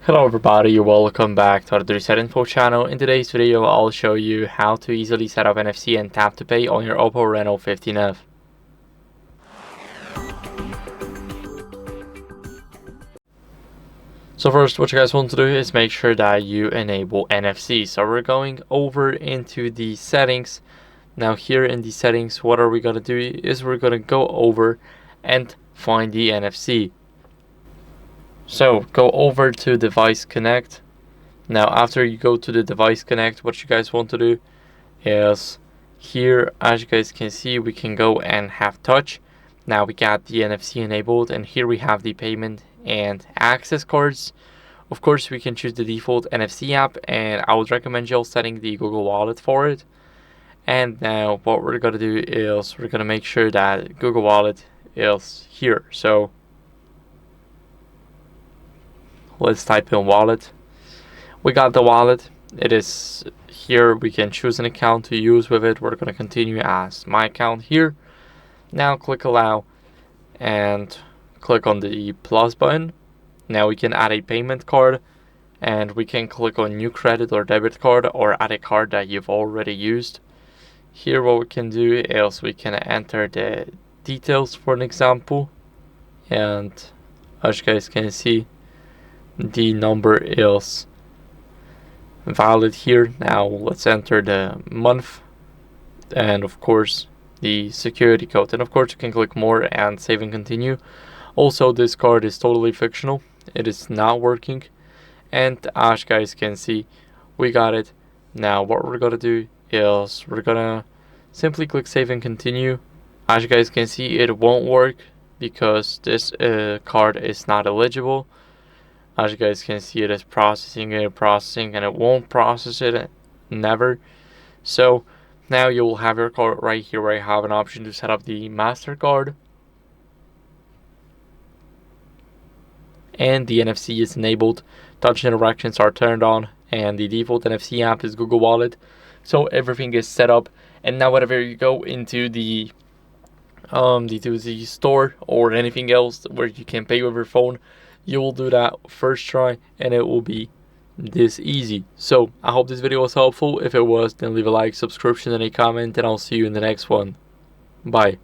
Hello everybody, welcome back to the HardReset.Info channel. In today's video, I'll show you how to easily set up NFC and Tap to Pay on your OPPO Reno 15F. So first, what you guys want to do is make sure that you enable NFC. So we're going over into the settings. Now here in the settings, what are we going to do is we're going to go over and find the NFC. So go over to Device Connect. Now after you go to the Device Connect, what you guys want to do is here, as you guys can see, we can go and have touch. Now we got the NFC enabled, and here we have the payment and access cards. Of course, we can choose the default NFC app, and I would recommend you setting the Google Wallet for it. And now what we're gonna do is we're gonna make sure that Google Wallet is here. So let's type in wallet. We got the wallet. It is here. We can choose an account to use with it. We're going to continue as my account here. Now click allow and click on the plus button. Now we can add a payment card, and we can click on new credit or debit card or add a card that you've already used. Here what we can do is we can enter the details for an example, and as you guys can see, the number is valid here. Now let's enter the month and of course the security code, and of course you can click more and save and continue. Also, this card is totally fictional, it is not working, and as you guys can see, we got it. Now what we're gonna do is we're gonna simply click save and continue. As you guys can see, it won't work because this card is not eligible. As you guys can see, it is processing, and it won't process it, never. So now you will have your card right here where you have an option to set up the MasterCard. And the NFC is enabled, touch interactions are turned on, and the default NFC app is Google Wallet. So everything is set up, and now whenever you go into the store or anything else where you can pay with your phone, you will do that first try, and it will be this easy. So I hope this video was helpful. If it was, then leave a like, subscription, and a comment, and I'll see you in the next one. Bye.